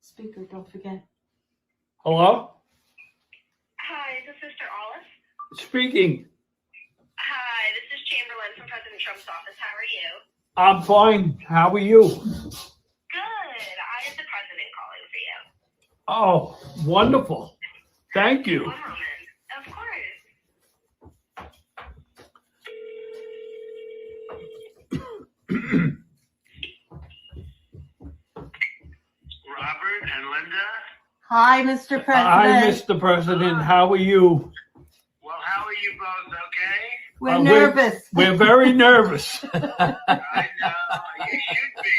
Speaker, don't forget. Hello? Hi, is this Mr. Ollis? Speaking. Hi, this is Chamberlain from President Trump's office. How are you? I'm fine. How are you? Good. I am the president calling for you. Oh, wonderful. Thank you. One moment. Of course. Robert and Linda? Hi, Mr. President. Hi, Mr. President. How are you? Well, how are you both, okay? We're nervous. We're very nervous. I know, you should be,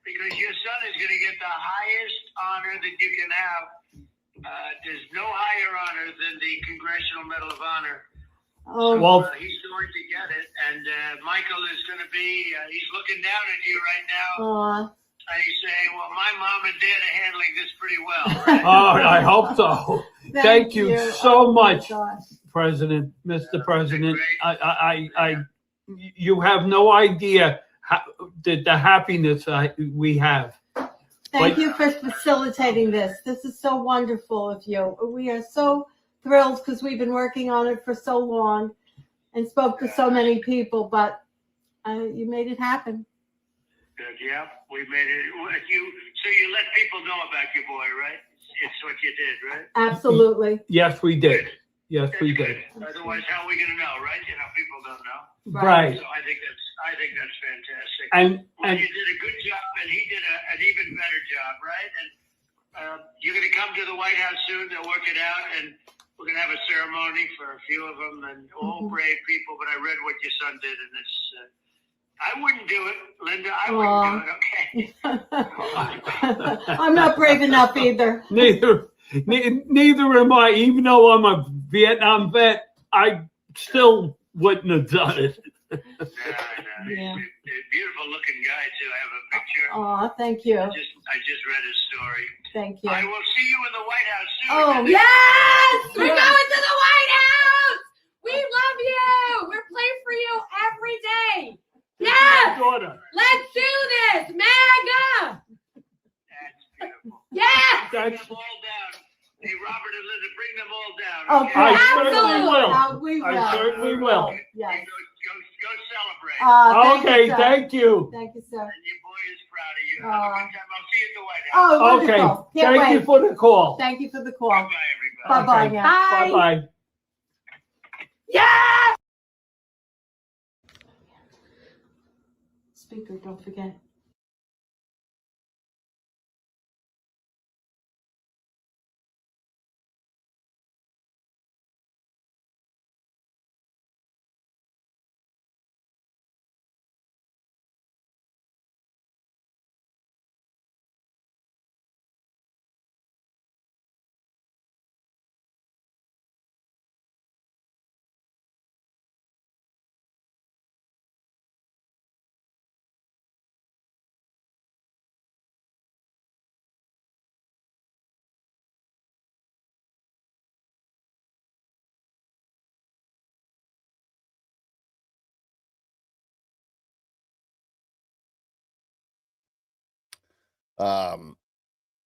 because your son is going to get the highest honor that you can have. There's no higher honor than the Congressional Medal of Honor. Oh, Well, He's going to get it, and Michael is going to be, he's looking down at you right now, and he's saying, well, my mom and dad are handling this pretty well, right? oh, I hope so. Thank you so much, gosh. President, Mr. President. Great. You have no idea the happiness we have. Thank you for facilitating this. This is so wonderful of you. We are so thrilled because we've been working on it for so long and spoke to so many people, but you made it happen. Good, yeah, we made it. So you let people know about your boy, right? It's what you did, right? Absolutely. Yes, we did. Yes, That's we good. did. Otherwise, how are we going to know, right? You know, people don't know. Right. So I think that's fantastic. And you did a good job, and he did an even better job, right? you're going to come to the White House soon. They'll work it out, and we're going to have a ceremony for a few of them, and all brave people. But I read what your son did, and it's. I wouldn't do it, Linda. I wouldn't do it. Okay. I'm not brave enough either. Neither am I. Even though I'm a Vietnam vet, I still wouldn't have done it. No. Yeah. He's a beautiful looking guy too. I have a picture. Oh, thank you. I just read his story. Thank you. I will see you in the White House soon. Oh, Yes! We're going to the White House! We love you! We're playing for you every day. Yes! Daughter. Let's do this! MAGA! That's beautiful. Yes! Bring them all down. Hey, Robert and Linda, bring them all down. Okay. I Absolutely. certainly will. We will. I certainly will. Yes. Go celebrate. Thank you, Okay, sir. thank you. Thank you, sir. And your boy is proud of you. Have a good time. I'll see you at the White House. Oh, Okay, wonderful. Can't thank wait. you for the call. Thank you for the call. Bye-bye, everybody. Bye-bye Okay. now. Bye! Bye-bye. Yes! Speaker, don't forget.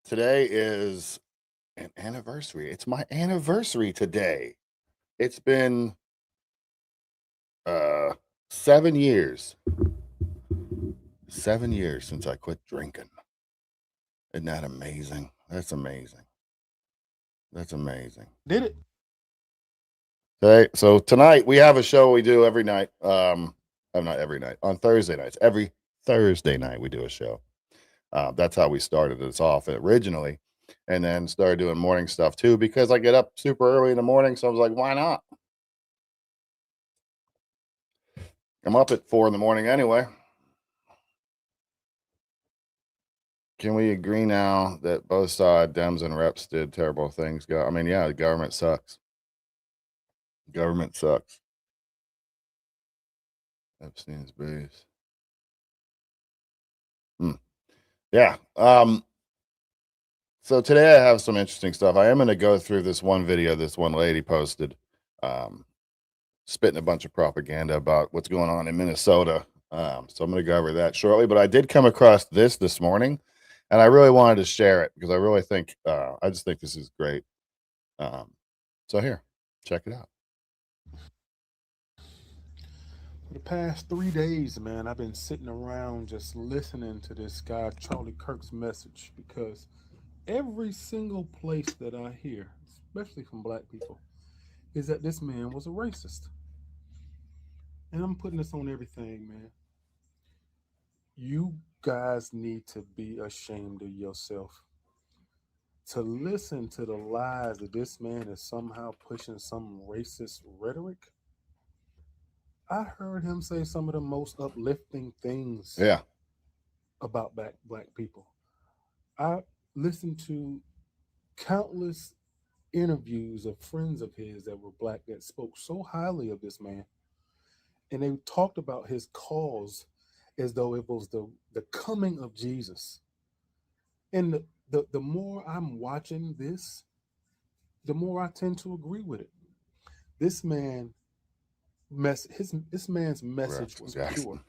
Today is an anniversary. It's my anniversary today. It's been 7 years. 7 years since I quit drinking. Isn't that amazing? That's amazing. That's amazing. Did it? Okay, so tonight we have a show we do every night. Not every night, on Thursday nights. Every Thursday night we do a show. That's how we started this off originally, and then started doing morning stuff too, because I get up super early in the morning. So I was like, why not? I'm up at 4 a.m. anyway. Can we agree now that both sides, Dems and Reps, did terrible things? I mean, yeah, the government sucks. Government sucks. Epstein's booze. Yeah. So today I have some interesting stuff. I am going to go through this one video this one lady posted, spitting a bunch of propaganda about what's going on in Minnesota. So I'm going to go over that shortly. But I did come across this morning, and I really wanted to share it because I really think I just think this is great. So here, check it out. For the past 3 days, man, I've been sitting around just listening to this guy, Charlie Kirk's message, because every single place that I hear, especially from black people, is that this man was a racist. And I'm putting this on everything, man. You guys need to be ashamed of yourself. To listen to the lies that this man is somehow pushing some racist rhetoric. I heard him say some of the most uplifting things about black people. I listened to countless interviews of friends of his that were black that spoke so highly of this man. And they talked about his cause as though it was the coming of Jesus. And the more I'm watching this, the more I tend to agree with it. This man this man's message was pure.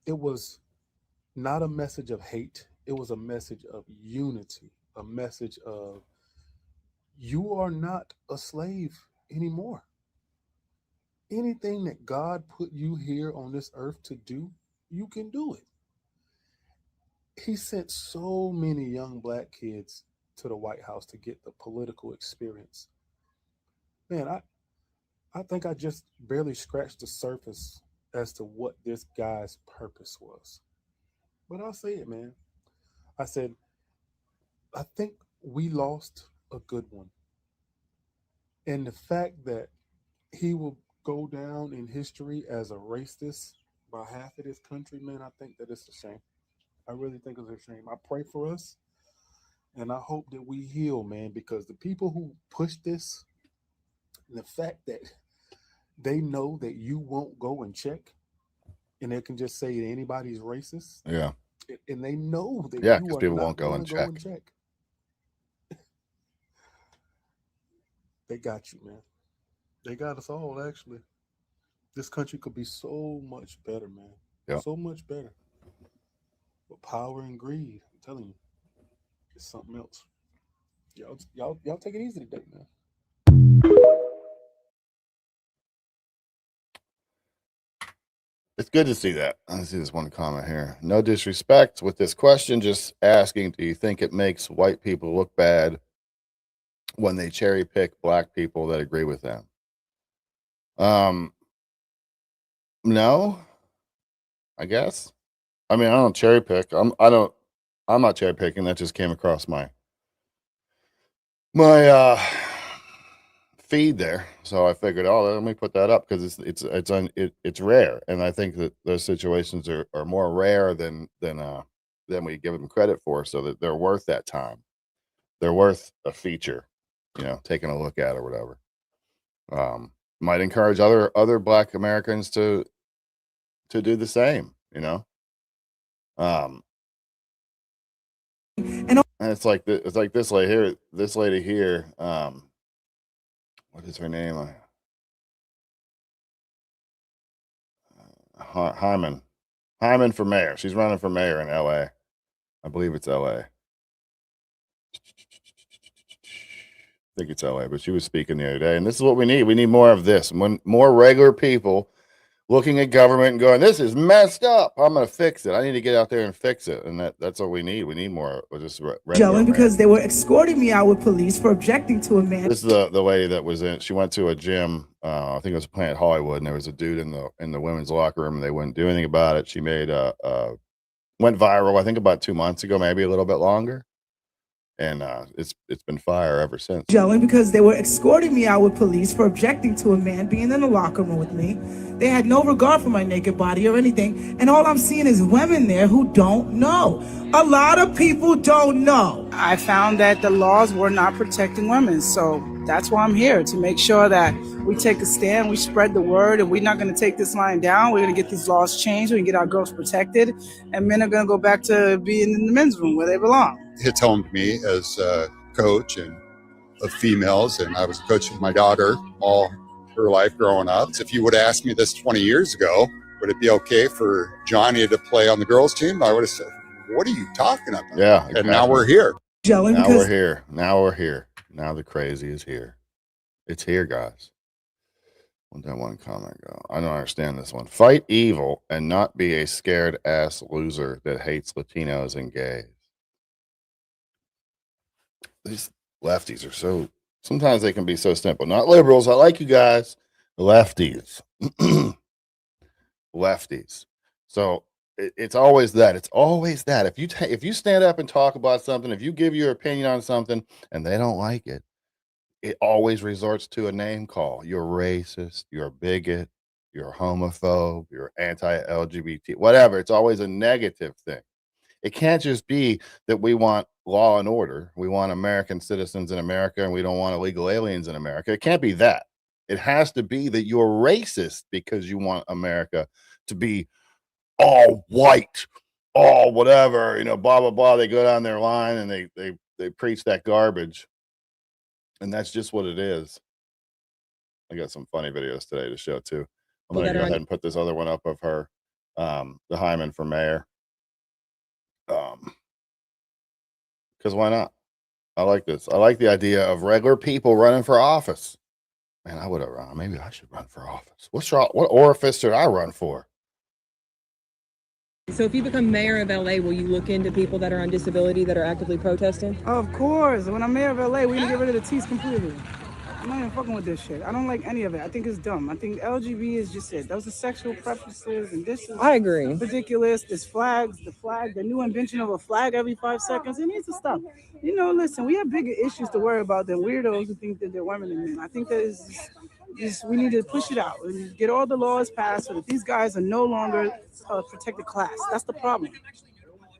It was not a message of hate. It was a message of unity, a message of you are not a slave anymore. Anything that God put you here on this earth to do, you can do it. He sent so many young black kids to the White House to get the political experience. Man, I think I just barely scratched the surface as to what this guy's purpose was. But I'll say it, man. I said, I think we lost a good one. And the fact that he will go down in history as a racist by half of this country, man, I think that it's a shame. I really think it's a shame. I pray for us, and I hope that we heal, man, because the people who push this, the fact that they know that you won't go and check, and they can just say that anybody's racist. Yeah. And they know that Yeah, you because are people not won't go going and to go check. and check. They got you, man. They got us all, actually. This country could be so much better, man. Yep. So much better. But power and greed, I'm telling you, it's something else. Y'all take it easy today, man. It's good to see that. I see this one comment here. No disrespect with this question, just asking, do you think it makes white people look bad when they cherry pick black people that agree with them? No, I guess. I mean, I don't cherry pick. I'm not cherry picking. That just came across my feed there, so I figured, oh, let me put that up because it's rare, and I think that those situations are more rare than we give them credit for, so that they're worth that time. They're worth a feature, taking a look at or whatever. Might encourage other Black Americans to do the same, and it's like this lady here. What is her name? Hyman for mayor. She's running for mayor in LA. I believe it's LA. I think it's LA, but she was speaking the other day, and this is what we need. We need more of this. More regular people looking at government and going, "This is messed up. I'm going to fix it. I need to get out there and fix it." And that's what we need. We need more. Just Gelling because they were escorting me out with police for objecting to a man. This is the lady that was in. She went to a gym. I think it was Planet Hollywood, and there was a dude in the women's locker room, and they wouldn't do anything about it. She made went viral. I think about 2 months ago, maybe a little bit longer. And it's been fire ever since. Gelling because they were escorting me out with police for objecting to a man being in the locker room with me. They had no regard for my naked body or anything. And all I'm seeing is women there who don't know. A lot of people don't know. I found that the laws were not protecting women. So that's why I'm here, to make sure that we take a stand, we spread the word, and we're not going to take this line down. We're going to get these laws changed. We can get our girls protected. And men are going to go back to being in the men's room where they belong. Hits home to me as a coach and of females, and I was a coach of my daughter all her life growing up. If you would have asked me this 20 years ago, would it be okay for Johnny to play on the girls' team? I would have said, what are you talking about? Yeah, exactly. And now we're here. Now we're here. Now the crazy is here. It's here, guys. Let that one comment go. I don't understand this one. Fight evil and not be a scared ass loser that hates Latinos and gays. These lefties are sometimes they can be so simple. Not liberals. I like you guys. Lefties. Lefties. So it's always that. It's always that. If you stand up and talk about something, if you give your opinion on something and they don't like it, it always resorts to a name call. You're racist. You're a bigot. You're a homophobe. You're anti-LGBT. Whatever. It's always a negative thing. It can't just be that we want law and order. We want American citizens in America, and we don't want illegal aliens in America. It can't be that. It has to be that you're racist because you want America to be all white, all whatever, blah, blah, blah. They go down their line and they preach that garbage. And that's just what it is. I got some funny videos today to show too. I'm going to go ahead and put this other one up of her, the Hyman for mayor. Because why not? I like this. I like the idea of regular people running for office. Man, I would have run. Maybe I should run for office. What orifice should I run for? So if you become mayor of LA, will you look into people that are on disability that are actively protesting? Of course. When I'm mayor of LA, we're going to get rid of the T's completely. I'm not even fucking with this shit. I don't like any of it. I think it's dumb. I think LGB is just it. Those are sexual preferences, and this is I agree. ridiculous. This flags, the new invention of a flag every 5 seconds. It needs to stop. You know, listen, we have bigger issues to worry about than weirdos who think that they're women and men. I think that is we need to push it out and get all the laws passed so that these guys are no longer a protected class. That's the problem.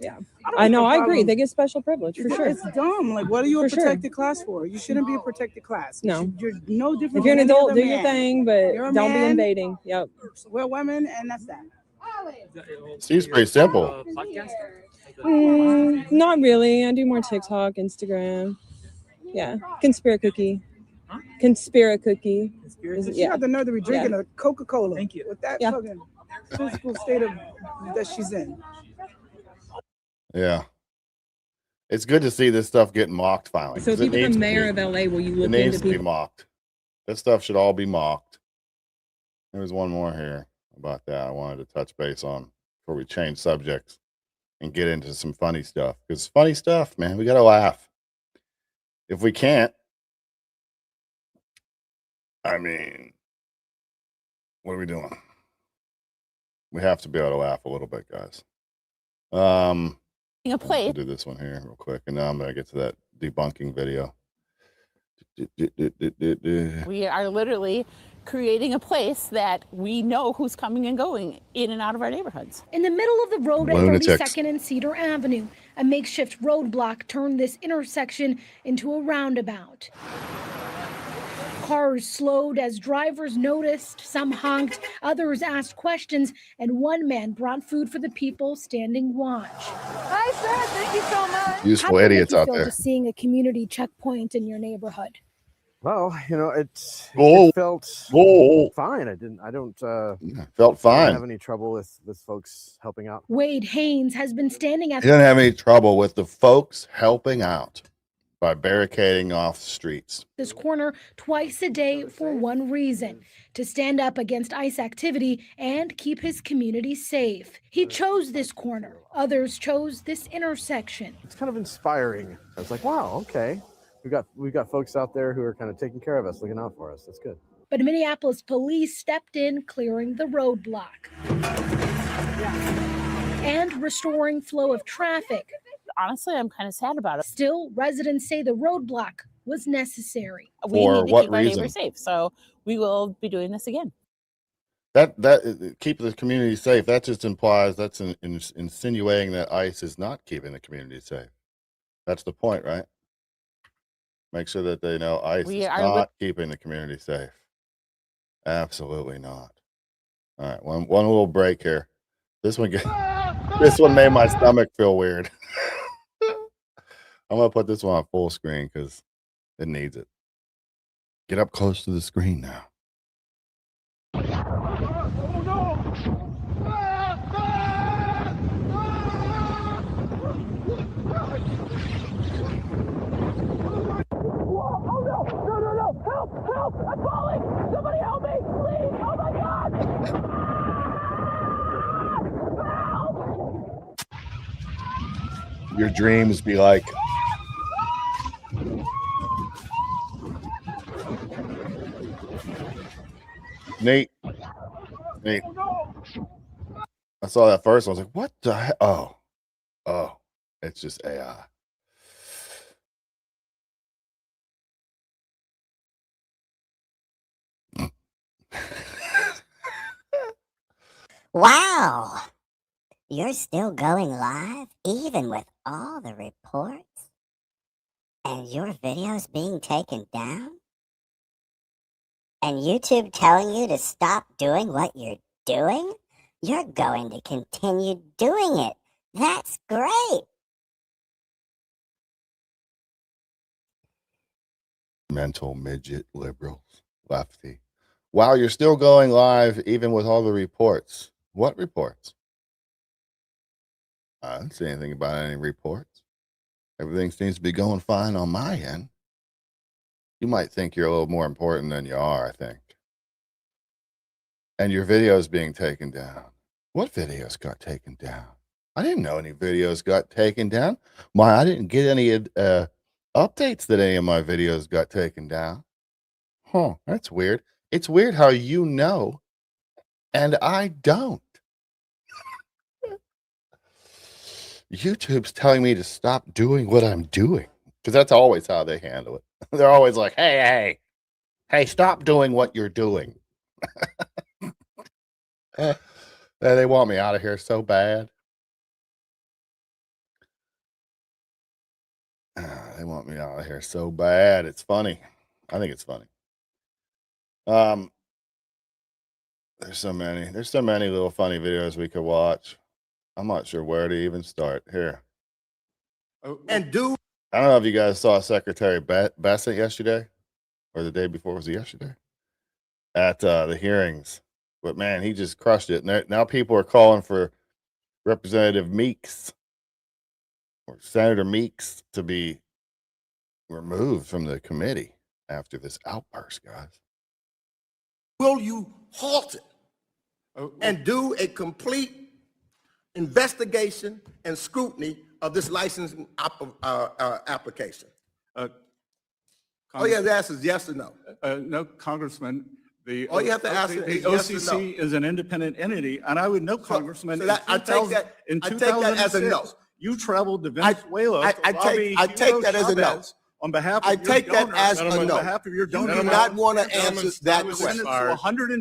Yeah. I know, think the I agree. problem- They get special privilege for sure. It's dumb. Like, what are you a For sure. protected class for? You shouldn't be a protected class. No. You're no different. If you're an than any adult, other do your man. thing, but You're a don't be man. invading. Yep. We're women, and that's that. Seems pretty simple. Not really. I do more TikTok, Instagram. Yeah. Conspiracy cookie. Conspiracy cookie. She got the nerve to be drinking a Coca-Cola. Thank you. With that fucking physical state of that she's in. Yeah. It's good to see this stuff getting mocked finally. So if 'cause you it needs become to be. mayor of LA, will you It look needs into to be people? mocked. That stuff should all be mocked. There's one more here about that I wanted to touch base on before we change subjects and get into some funny stuff. Because funny stuff, man, we got to laugh. If we can't, I mean, what are we doing? We have to be able to laugh a little bit, guys. A place. I'll do this one here real quick, and now I'm gonna get to that debunking video. We are literally creating a place that we know who's coming and going in and out of our neighborhoods. In the middle of the road at Lunatics. 32nd and Cedar Avenue, a makeshift roadblock turned this intersection into a roundabout. Cars slowed as drivers noticed, some honked, others asked questions, and one man brought food for the people standing watch. Hi, sir. Thank you so much. Useful How did it idiots make you out feel there. just seeing a community checkpoint in your neighborhood? Well, it Oh. felt Oh. fine. I don't Felt fine. have any trouble with folks helping out. Wade Haynes has been standing at He doesn't have any trouble with the folks helping out by barricading off the streets. this corner twice a day for one reason: to stand up against ICE activity and keep his community safe. He chose this corner. Others chose this intersection. It's kind of inspiring. I was like, wow, okay. We've got folks out there who are kind of taking care of us, looking out for us. That's good. But Minneapolis police stepped in, clearing the roadblock and restoring flow of traffic. Honestly, I'm kind of sad about it. Still, residents say the roadblock was necessary. We For need to what keep our reason? neighbors safe, so we will be doing this again. That keep the community safe. That just implies that's insinuating that ICE is not keeping the community safe. That's the point, right? Make sure that they know ICE We is are not keeping the community safe. Absolutely not. All right, one little break here. This one made my stomach feel weird. I'm gonna put this one on full screen because it needs it. Get up close to the screen now. Help! I'm falling! Somebody help me! Please! Oh my God! Your dreams be like. Nate. I saw that first. I was like, what the heck? Oh, it's just AI. Wow. You're still going live, even with all the reports? And your video's being taken down? And YouTube telling you to stop doing what you're doing? You're going to continue doing it. That's great. Mental midget liberals. Lefty. Wow, you're still going live, even with all the reports. What reports? I didn't see anything about any reports. Everything seems to be going fine on my end. You might think you're a little more important than you are, I think. And your video's being taken down. What videos got taken down? I didn't know any videos got taken down. I didn't get any updates that any of my videos got taken down. Huh, that's weird. It's weird how you know and I don't. YouTube's telling me to stop doing what I'm doing because that's always how they handle it. They're always like, hey, stop doing what you're doing. They want me out of here so bad. They want me out of here so bad. It's funny. I think it's funny. There's so many little funny videos we could watch. I'm not sure where to even start here. And do I don't know if you guys saw Secretary Bassett yesterday or the day before. Was it yesterday? At the hearings. But man, he just crushed it. And now people are calling for Representative Meeks or Senator Meeks to be removed from the committee after this outburst, guys. will you halt it and do a complete investigation and scrutiny of this licensing application? All you have to ask is yes or no. No, Congressman. All you have to ask the is yes or OCC no. is an independent entity, and I would know, Congressman. so that- I take that- in I take that as a 2006, no. You traveled to Venezuela. I take that as a no. On behalf of I your take that donor, as a no. On behalf of your donor, You do not want to answer that question.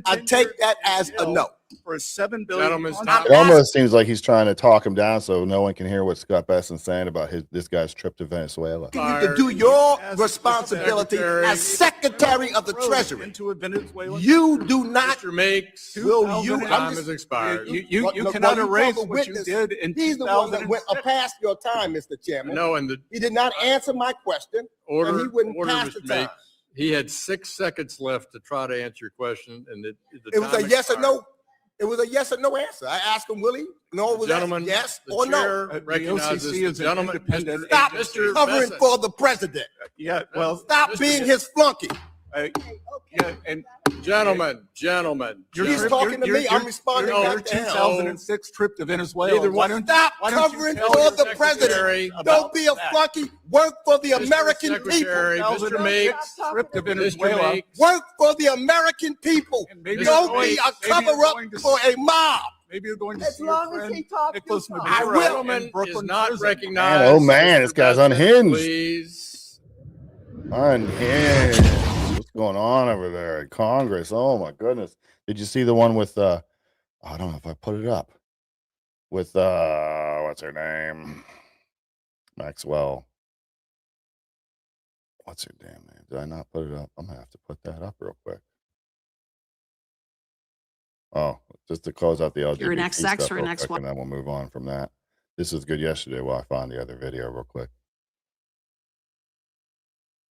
I take that as a no. For a $7 billion. It almost seems like he's trying to talk him down so no one can hear what Scott Besson's saying about this guy's trip to Venezuela. You need to do your responsibility as Secretary of the Treasury. Into a Venezuelan. You do not. Makes Will you? time has expired. You cannot erase what you did in He's the one that 2006. went past your time, Mr. Chairman. No, and He did not answer my question, and he wouldn't pass the Mr. time. Meeks, he had 6 seconds left to try to answer your question, and the It was time a yes or expired. no. It was a yes or no answer. I asked him, will he? No, it was Gentlemen, yes the or no. chair recognizes OCC the is an gentleman. independent Stop Mr. covering Bessent. for the president. Yeah, well, Stop Mr. being his flunky. yeah, and Gentlemen. He's talking to me. I'm responding your back to him. 2006 trip to Venezuela. Neither Why one- don't Stop why don't you covering tell for your the president. secretary Don't be a that? flunky. Work for the Mr. American people. Secretary, Mr. 2006 Meeks, trip to Mr. Venezuela. Meeks, Work for the American people. And maybe Don't you're be going- a maybe you're cover-up going to- for a mob. Maybe you're going to As see long your as friend he talks Nicholas too far. Maduro I will. in gentleman is Brooklyn not prison. recognized. Man, oh man, this guy's Mr. Bessent, unhinged. Please. Unhinged. What's going on over there at Congress? Oh my goodness. Did you see the one with I don't know if I put it up. With what's her name? Maxwell. What's her damn name? Did I not put it up? I'm gonna have to put that up real quick. Oh, just to close out the LGBT You're an XX stuff or real an quick, XY? and then we'll move on from that. This was good yesterday while I found the other video real quick.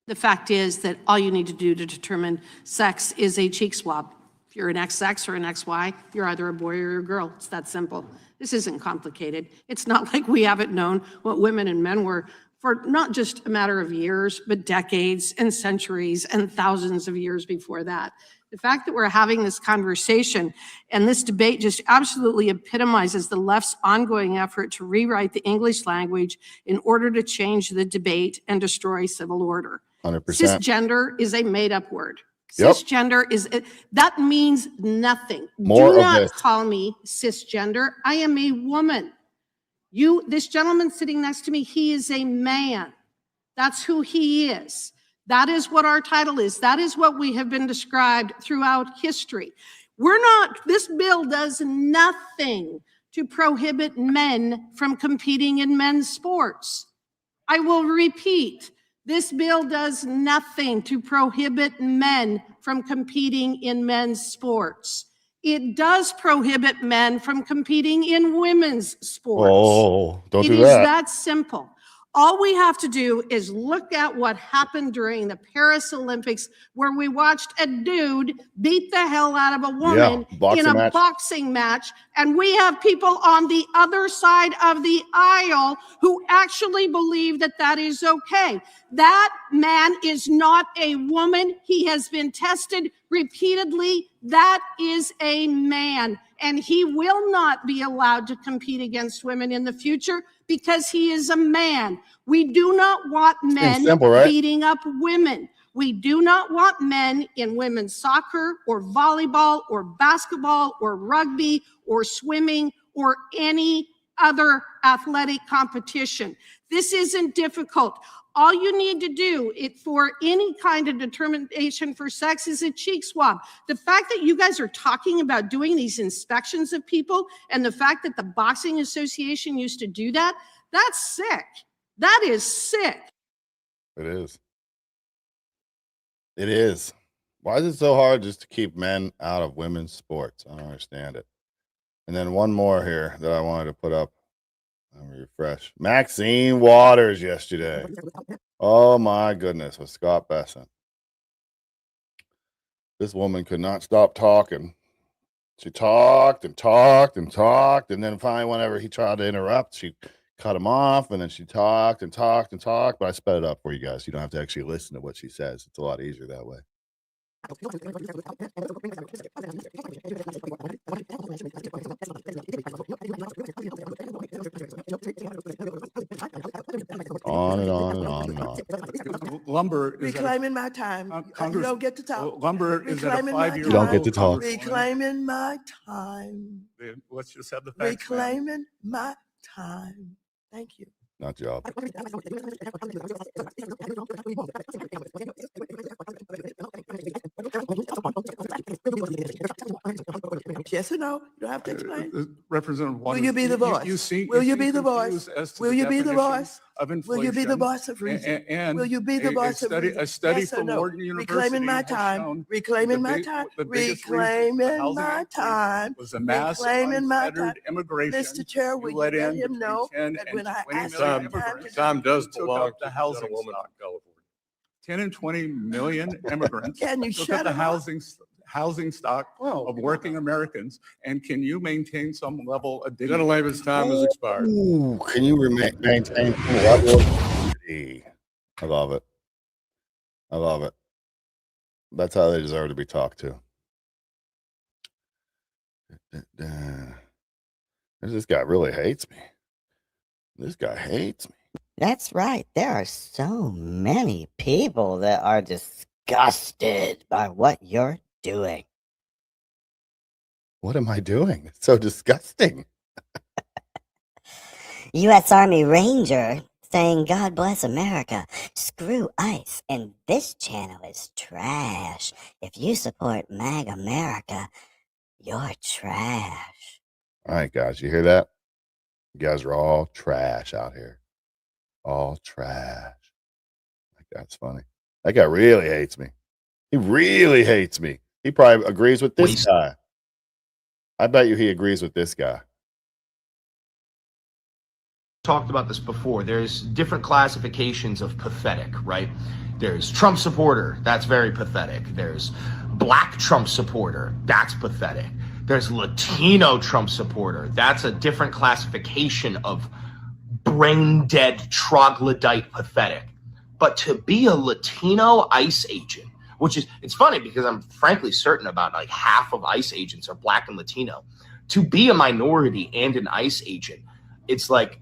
The fact is that all you need to do to determine sex is a cheek swab. If you're an XX or an XY, you're either a boy or a girl. It's that simple. This isn't complicated. It's not like we haven't known what women and men were for not just a matter of years, but decades and centuries and thousands of years before that. The fact that we're having this conversation and this debate just absolutely epitomizes the left's ongoing effort to rewrite the English language in order to change the debate and destroy civil order. 100%. Cisgender is a made-up word. Yep. Cisgender that means nothing. More Do of not this. call me cisgender. I am a woman. This gentleman sitting next to me, he is a man. That's who he is. That is what our title is. That is what we have been described throughout history. This bill does nothing to prohibit men from competing in men's sports. I will repeat, this bill does nothing to prohibit men from competing in men's sports. It does prohibit men from competing in women's sports. Oh, don't do It is that. that simple. All we have to do is look at what happened during the Paris Olympics, where we watched a dude beat the hell out of a woman boxing in a match. boxing match. And we have people on the other side of the aisle who actually believe that that is okay. That man is not a woman. He has been tested repeatedly. That is a man. And he will not be allowed to compete against women in the future because he is a man. We do not want men simple, right? beating up women. We do not want men in women's soccer or volleyball or basketball or rugby or swimming or any other athletic competition. This isn't difficult. All you need to do for any kind of determination for sex is a cheek swab. The fact that you guys are talking about doing these inspections of people and the fact that the Boxing Association used to do that, that's sick. That is sick. It is. It is. Why is it so hard just to keep men out of women's sports? I don't understand it. And then one more here that I wanted to put up. Let me refresh. Maxine Waters yesterday. Oh my goodness, with Scott Besson. This woman could not stop talking. She talked and talked and talked, and then finally, whenever he tried to interrupt, she cut him off, and then she talked and talked and talked. But I sped it up for you guys. You don't have to actually listen to what she says. It's a lot easier that way. On and on and on and on. Lumber is Reclaiming my time. You don't get to talk. Lumber is at a Reclaiming my 5-year. You don't get to talk. Reclaiming my time. Let's just have the facts. Reclaiming my time. Thank you. Not job. Yes or no? You don't have to explain. Representative Waters, Will you be the voice? Will you be the voice? Will you be the voice? Will you be the voice of reason? And Will you be the voice of reason? A study Yes or from no? Oregon University Reclaiming my has time. shown Reclaiming my the time. biggest reason for Reclaiming housing my increase time. was a mass Reclaiming my time. unfettered immigration. Mr. Chair, will you let let in him know 10 that and when I 20 ask million him time to immigrants Time does took belong up the to the housing gentlewoman stock. of California. 10 and 20 million immigrants Can you took shut up the him up? housing stock of working Americans. And can you maintain some level of dignity? Gentleman's time has expired. Ooh, can you maintain some level of dignity? I love it. I love it. That's how they deserve to be talked to. This guy really hates me. This guy hates me. That's right. There are so many people that are disgusted by what you're doing. What am I doing? It's so disgusting. U.S. Army Ranger saying, God bless America. Screw ICE. And this channel is trash. If you support MAG America, you're trash. All right, guys, you hear that? You guys are all trash out here. All trash. Like, that's funny. That guy really hates me. He really hates me. He probably agrees with this guy. I bet you he agrees with this guy. Talked about this before. There's different classifications of pathetic, right? There's Trump supporter, that's very pathetic. There's black Trump supporter, that's pathetic. There's Latino Trump supporter, that's a different classification of brain dead troglodyte pathetic. But to be a Latino ICE agent, which is, it's funny because I'm frankly certain about like half of ICE agents are black and Latino. To be a minority and an ICE agent, it's like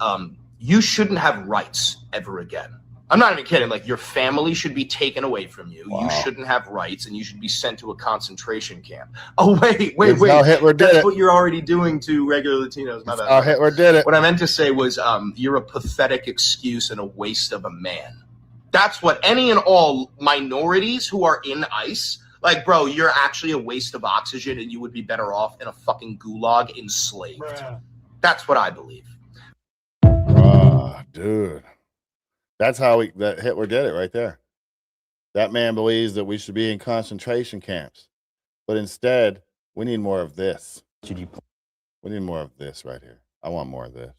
you shouldn't have rights ever again. I'm not even kidding. Like, your family should be taken away from you. Wow. You shouldn't have rights, and you should be sent to a concentration camp. Oh, wait. How Hitler did That's it. what you're already doing to regular Latinos. My bad. How Hitler did it. What I meant to say was you're a pathetic excuse and a waste of a man. That's what any and all minorities who are in ICE, like, bro, you're actually a waste of oxygen, and you would be better off in a fucking gulag enslaved. Bruh. That's what I believe. Dude. That's how that Hitler did it right there. That man believes that we should be in concentration camps. But instead, we need more of this. We need more of this right here. I want more of this.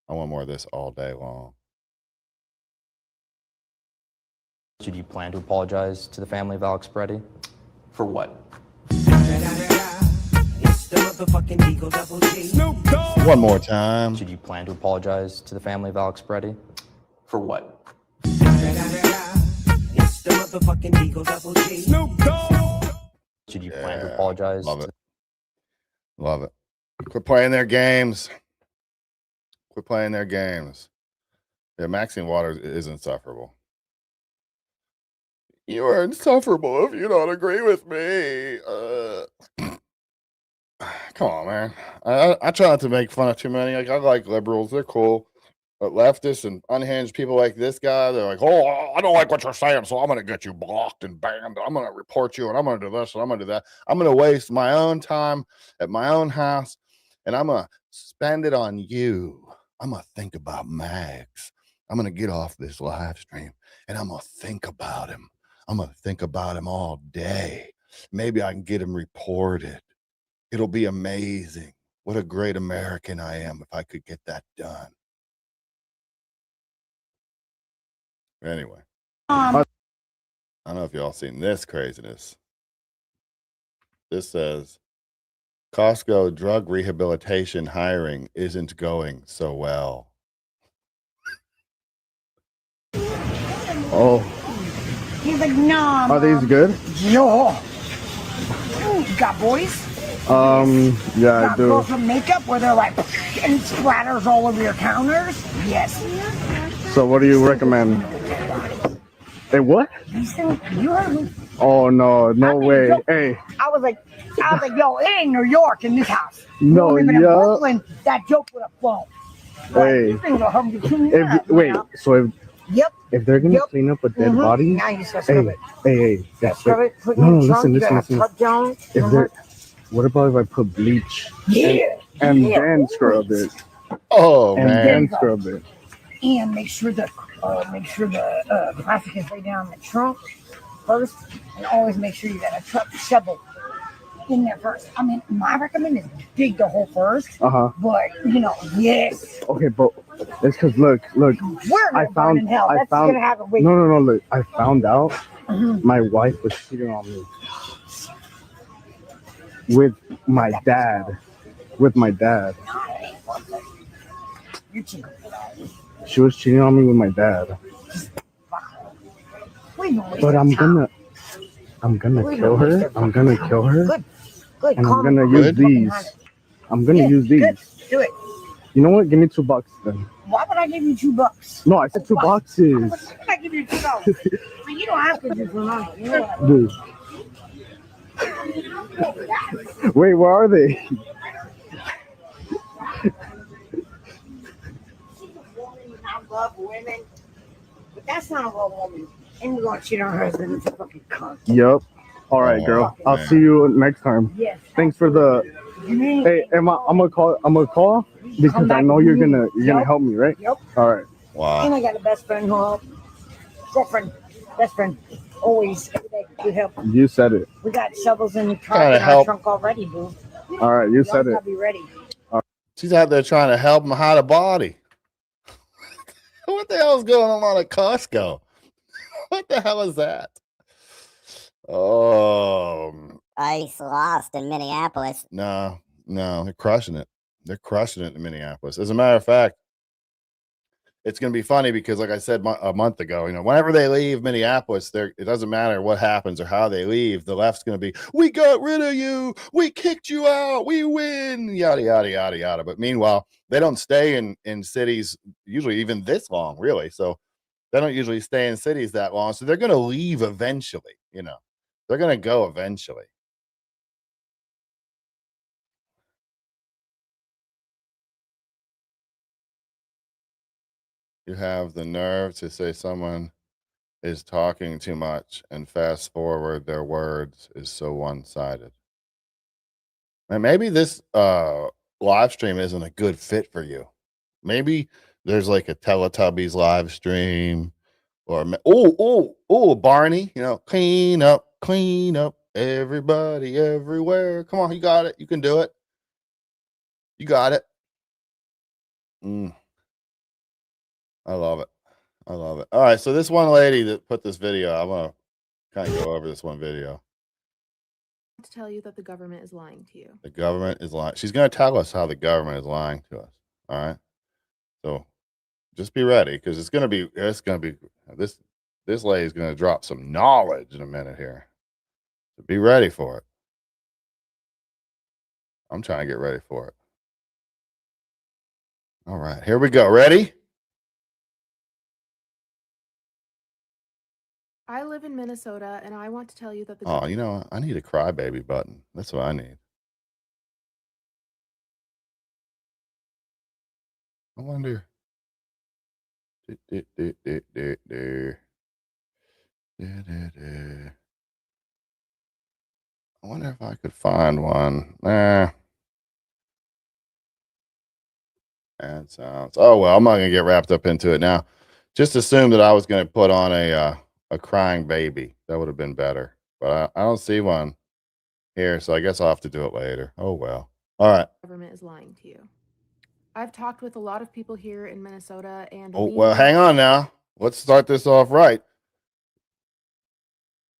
I want more of this all day long. Should you plan to apologize to the family of Alex Peretti? For what? One more time. Should you plan to apologize to the family of Alex Peretti? For what? Should you plan to apologize? Love it. Love it. Quit playing their games. Quit playing their games. Yeah, Maxine Waters is insufferable. You are insufferable if you don't agree with me. Come on, man. I try not to make fun of too many. Like, I like liberals; they're cool. But leftists and unhinged people like this guy, they're like, "Oh, I don't like what you're saying, so I'm going to get you blocked and banned. I'm going to report you, and I'm going to do this, and I'm going to do that. I'm going to waste my own time at my own house, and I'm going to spend it on you. I'm going to think about Max. I'm going to get off this live stream, and I'm going to think about him. I'm going to think about him all day. Maybe I can get him reported. It'll be amazing. What a great American I am if I could get that done." Anyway, I don't know if y'all seen this craziness. This says Costco drug rehabilitation hiring isn't going so well. Oh, He's like, nah. are these good? No. You got boys? Yeah, I Got do. girls with makeup where they're like, and splatters all over your counters? Yes. So what do you recommend? Hey, what? Listen, you heard me. Oh no, no way. Joke. Hey, I was like, yo, it ain't New York in this house. No, Even in yeah. Brooklyn, that joke would have flown. hey. These things will help you clean it up, Wait, you know? so Yep. if they're gonna clean up a dead body, Now you just gotta scrub it. hey, yeah, Scrub it, put it no, in the no, trunk, listen, you gotta listen. have tub down. If they're, what about if I put bleach? Yeah. And Yeah, then scrub it. Oh And man. then scrub it. And make sure the plastic is laid down in the trunk first, and always make sure you got a truck shovel in there first. I mean, my recommendation is dig the hole first. But yes. Okay, but it's because look. We're gonna burn in hell. That's gonna happen. Wait. No. Look, I found out my wife was cheating on me with my dad. You cheating. She was cheating on me with my dad. But I'm gonna kill her. I'm gonna kill her. Good. And I'm gonna use these. I'm gonna use these. Good. Do it. You know what? Give me $2 then. Why would I give you $2? No, I said 2 boxes. Why would I give you $2? I mean, you don't have to do for money. You know what? Dude. Wait, where are they? I love women, but that's not a real woman. And we're gonna cheat on her husband. It's a fucking cunt. Yep. All right, girl. I'll see you next time. Yes. Thanks for the. Hey, I'm gonna call because I know you're gonna help me, right? Yep. All right. Wow. And I got a best friend who help. Girlfriend, best friend, always every day good help. You said it. We got shovels in the trunk Gotta in our help. trunk already, dude. All right, you said it. I'll be ready. She's out there trying to help him hide a body. What the hell is going on at Costco? What the hell is that? Oh, Ice lost in Minneapolis. no, they're crushing it. They're crushing it in Minneapolis. As a matter of fact, it's going to be funny because, like I said a month ago, whenever they leave Minneapolis, it doesn't matter what happens or how they leave. The left's going to be, we got rid of you, we kicked you out, we win, yada yada yada yada. But meanwhile, they don't stay in cities usually even this long, really. So they don't usually stay in cities that long. So they're going to leave eventually. They're going to go eventually. You have the nerve to say someone is talking too much and fast forward their words is so one-sided. And maybe this live stream isn't a good fit for you. Maybe there's like a Teletubbies live stream or Barney, clean up everybody everywhere. Come on, you got it. You can do it. You got it. I love it. All right, so this one lady that put this video, I want to kind of go over this one video. To tell you that the government is lying to you. The government is lying. She's going to tell us how the government is lying to us. All right. So just be ready because this lady's going to drop some knowledge in a minute here. So be ready for it. I'm trying to get ready for it. All right, here we go. Ready? I live in Minnesota, and I want to tell you that the Oh, you know, I need a crybaby button. That's what I need. I wonder. I wonder if I could find one. Nah. That sounds. Oh well, I'm not gonna get wrapped up into it now. Just assume that I was gonna put on a crying baby. That would have been better, but I don't see one here, so I guess I'll have to do it later. Oh well. All right. government is lying to you. I've talked with a lot of people here in Minnesota, and Oh we well, know hang on now. Let's start this off right.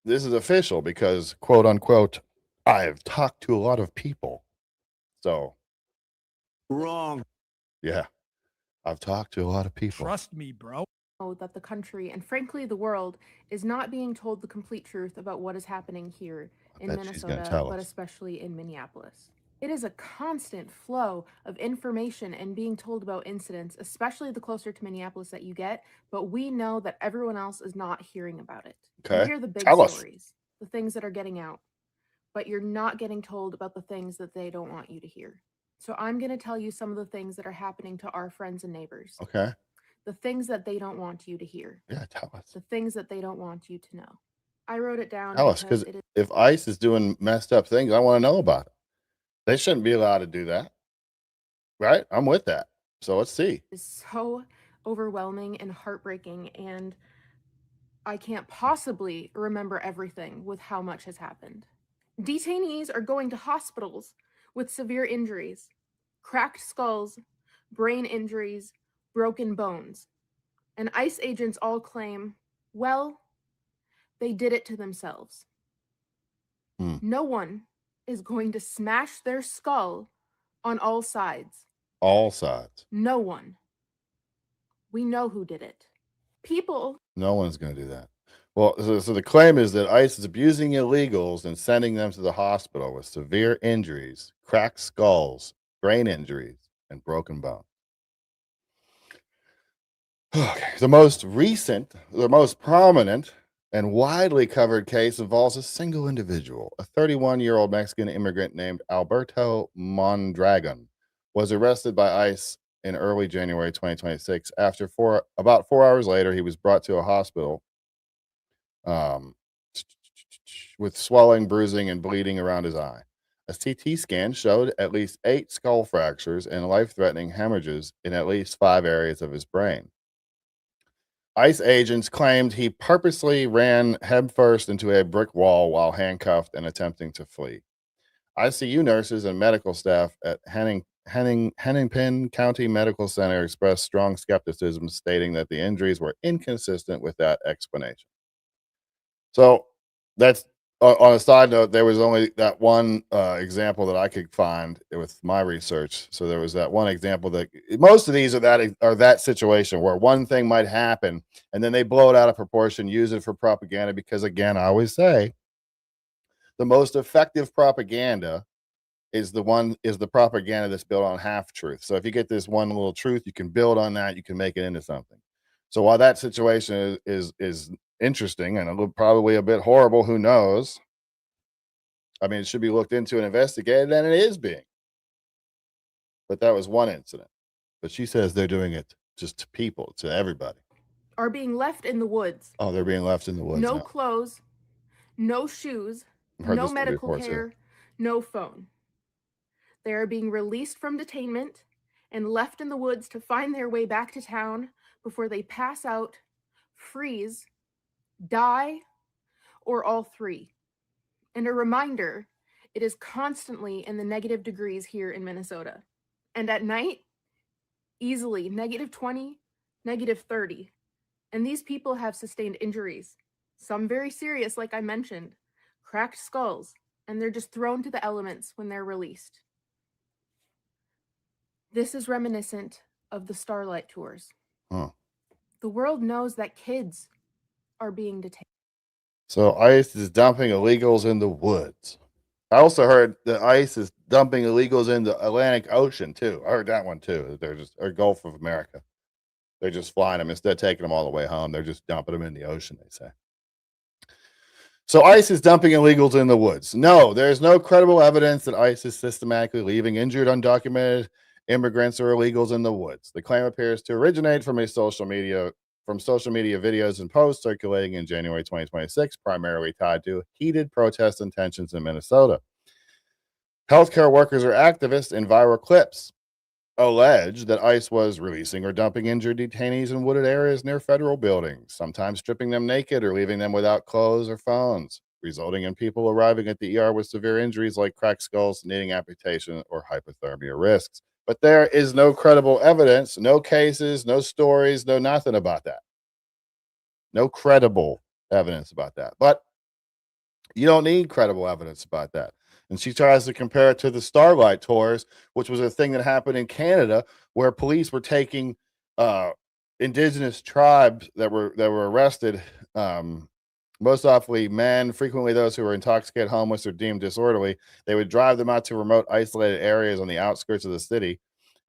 This is official because quote unquote, I've talked to a lot of people. So Wrong. yeah, I've talked to a lot of people. Trust me, bro. that the country and frankly the world is not being told the complete truth about what is happening here in bet she's gonna Minnesota, tell but us. especially in Minneapolis. It is a constant flow of information and being told about incidents, especially the closer to Minneapolis that you get, but we know that everyone else is not hearing about it. You Okay. hear the big Tell us. stories, the things that are getting out, but you're not getting told about the things that they don't want you to hear. So I'm going to tell you some of the things that are happening to our friends and neighbors. Okay. The things that they don't want you to hear. Yeah, tell us. The things that they don't want you to know. I wrote it down Tell us, because it is if ICE is doing messed up things, I want to know about it. They shouldn't be allowed to do that. Right? I'm with that. So let's see. so overwhelming and heartbreaking, and I can't possibly remember everything with how much has happened. Detainees are going to hospitals with severe injuries, cracked skulls, brain injuries, broken bones. And ICE agents all claim, well, they did it to themselves. No one is going to smash their skull on all sides. All sides. No one. We know who did it. People. No one's going to do that. Well, so the claim is that ICE is abusing illegals and sending them to the hospital with severe injuries, cracked skulls, brain injuries, and broken bones. Okay. The most recent, the most prominent, and widely covered case involves a single individual. A 31-year-old Mexican immigrant named Alberto Mondragon was arrested by ICE in early January 2026. After about 4 hours later, he was brought to a hospital with swelling, bruising, and bleeding around his eye. A CT scan showed at least 8 skull fractures and life-threatening hemorrhages in at least 5 areas of his brain. ICE agents claimed he purposely ran headfirst into a brick wall while handcuffed and attempting to flee. ICU nurses and medical staff at Hennepin County Medical Center expressed strong skepticism, stating that the injuries were inconsistent with that explanation. So that's on a side note, there was only that one example that I could find with my research. So there was that one example that most of these are that situation where one thing might happen and then they blow it out of proportion, use it for propaganda. Because again, I always say the most effective propaganda is the propaganda that's built on half truth. So if you get this one little truth, you can build on that, you can make it into something. So while that situation is interesting and probably a bit horrible, who knows? I mean, it should be looked into and investigated, and it is being. But that was one incident. But she says they're doing it just to people, to everybody. Are being left in the woods. Oh, they're being left in the woods. No now. clothes, no shoes, I've heard no this medical before, too. care, no phone. They are being released from detainment and left in the woods to find their way back to town before they pass out, freeze, die, or all three. And a reminder, it is constantly in the negative degrees here in Minnesota. And at night, easily -20, -30. And these people have sustained injuries, some very serious, like I mentioned, cracked skulls, and they're just thrown to the elements when they're released. This is reminiscent of the Starlight Tours. Huh. The world knows that kids are being detained. So ICE is dumping illegals in the woods. I also heard that ICE is dumping illegals in the Atlantic Ocean too. I heard that one too. They're just or Gulf of America. They're just flying them instead of taking them all the way home. They're just dumping them in the ocean. They say. So ICE is dumping illegals in the woods. No, there's no credible evidence that ICE is systematically leaving injured, undocumented immigrants or illegals in the woods. The claim appears to originate from social media videos and posts circulating in January 2026, primarily tied to heated protest and tensions in Minnesota. Healthcare workers or activists in viral clips allege that ICE was releasing or dumping injured detainees in wooded areas near federal buildings, sometimes stripping them naked or leaving them without clothes or phones, resulting in people arriving at the ER with severe injuries like cracked skulls, needing amputation, or hypothermia risks. But there is no credible evidence, no cases, no stories, no nothing about that. No credible evidence about that. But you don't need credible evidence about that. And she tries to compare it to the Starlight Tours, which was a thing that happened in Canada, where police were taking indigenous tribes that were arrested, most often men, frequently those who were intoxicated, homeless, or deemed disorderly. They would drive them out to remote, isolated areas on the outskirts of the city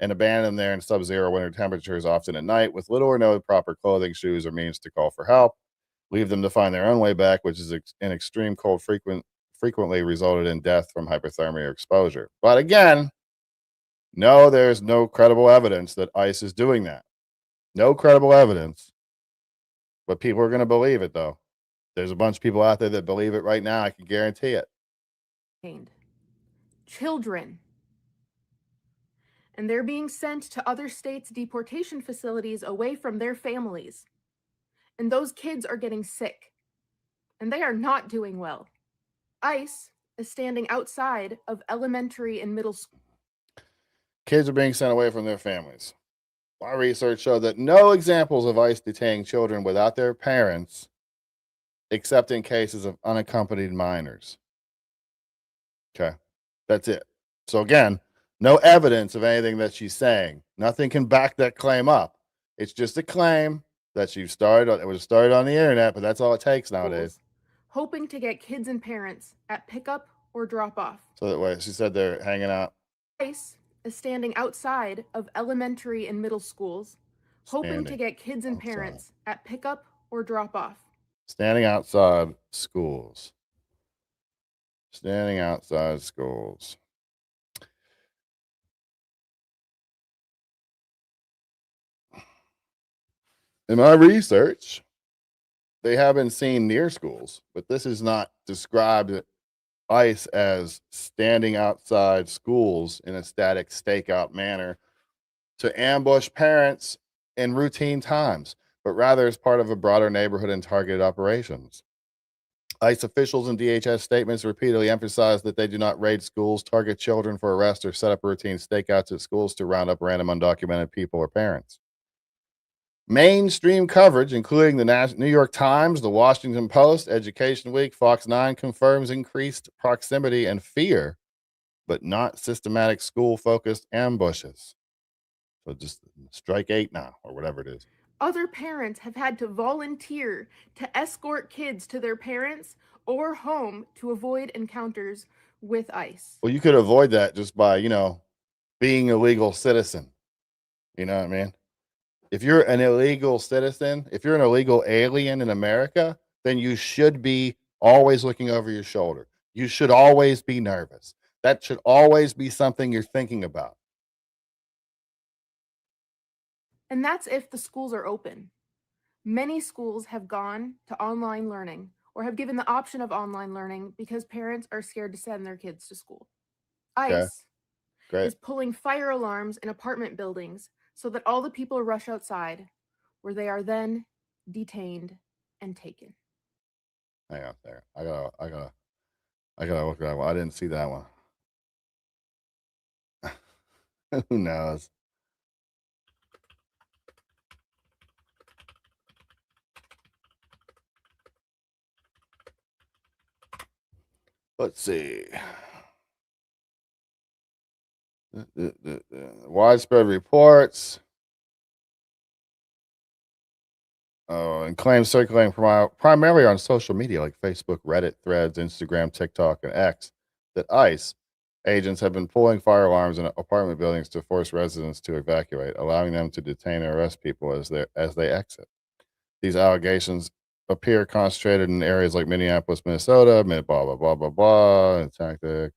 and abandon them there in sub-zero winter temperatures, often at night, with little or no proper clothing, shoes, or means to call for help. Leave them to find their own way back, which is in extreme cold frequently resulted in death from hypothermia or exposure. But again, no, there's no credible evidence that ICE is doing that. No credible evidence. But people are going to believe it, though. There's a bunch of people out there that believe it right now. I can guarantee it. Children. And they're being sent to other states' deportation facilities away from their families. And those kids are getting sick. And they are not doing well. ICE is standing outside of elementary and middle school. Kids are being sent away from their families. My research showed that no examples of ICE detaining children without their parents, except in cases of unaccompanied minors. Okay, that's it. So again, no evidence of anything that she's saying. Nothing can back that claim up. It's just a claim that it was started on the internet, but that's all it takes nowadays. Hoping to get kids and parents at pickup or drop off. So that way, she said they're hanging out. ICE is standing outside of elementary and middle schools, hoping to get kids and parents at pickup or drop off. Standing outside schools. Standing outside schools. In my research, they have been seen near schools, but this is not described ICE as standing outside schools in a static stakeout manner to ambush parents in routine times, but rather as part of a broader neighborhood and targeted operations. ICE officials in DHS statements repeatedly emphasize that they do not raid schools, target children for arrest, or set up routine stakeouts at schools to round up random undocumented people or parents. Mainstream coverage, including the New York Times, the Washington Post, Education Week, Fox 9, confirms increased proximity and fear, but not systematic school-focused ambushes. So just strike 8 now, or whatever it is. Other parents have had to volunteer to escort kids to their parents or home to avoid encounters with ICE. Well, you could avoid that just by, being a legal citizen. You know what I mean? If you're an illegal citizen, if you're an illegal alien in America, then you should be always looking over your shoulder. You should always be nervous. That should always be something you're thinking about. And that's if the schools are open. Many schools have gone to online learning or have given the option of online learning because parents are scared to send their kids to school. ICE is pulling fire alarms in apartment buildings so that all the people rush outside, where they are then detained and taken. Hang on there. I gotta look at that one. I didn't see that one. Who knows? Let's see. Widespread reports. And claims circulating primarily on social media like Facebook, Reddit, Threads, Instagram, TikTok, and X that ICE agents have been pulling fire alarms in apartment buildings to force residents to evacuate, allowing them to detain and arrest people as they exit. These allegations appear concentrated in areas like Minneapolis, Minnesota, blah, blah, blah, blah, blah, and tactic,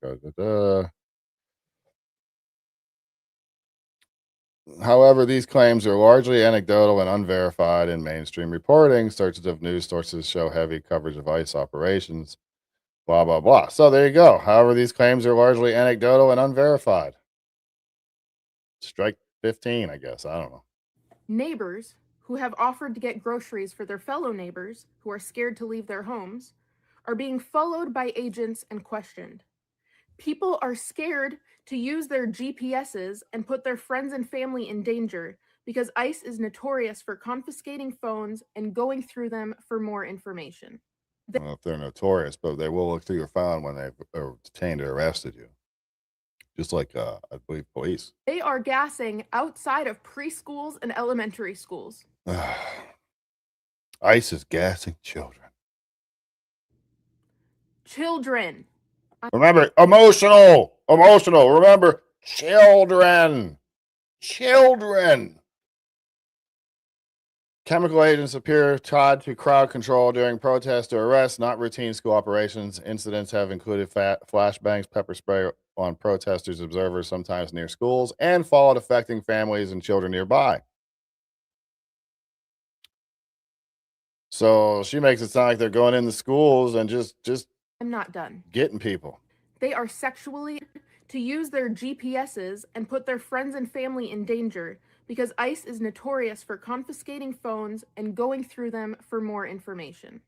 However, these claims are largely anecdotal and unverified in mainstream reporting. Searches of news sources show heavy coverage of ICE operations, blah, blah, blah. So there you go. However, these claims are largely anecdotal and unverified. Strike 15, I guess. I don't know. Neighbors who have offered to get groceries for their fellow neighbors who are scared to leave their homes are being followed by agents and questioned. People are scared to use their GPSs and put their friends and family in danger because ICE is notorious for confiscating phones and going through them for more information. I don't know if they're notorious, but they will look through your phone when they've detained or arrested you. Just like, I believe, police. They are gassing outside of preschools and elementary schools. ICE is gassing children. Children. Remember, emotional. Remember, children. Chemical agents appear tied to crowd control during protests or arrests, not routine school operations. Incidents have included flashbangs, pepper spray on protesters, observers, sometimes near schools, and fallout affecting families and children nearby. So she makes it sound like they're going in the schools and just I'm not done. Getting people. They are sexually to use their GPSs and put their friends and family in danger because ICE is notorious for confiscating phones and going through them for more information.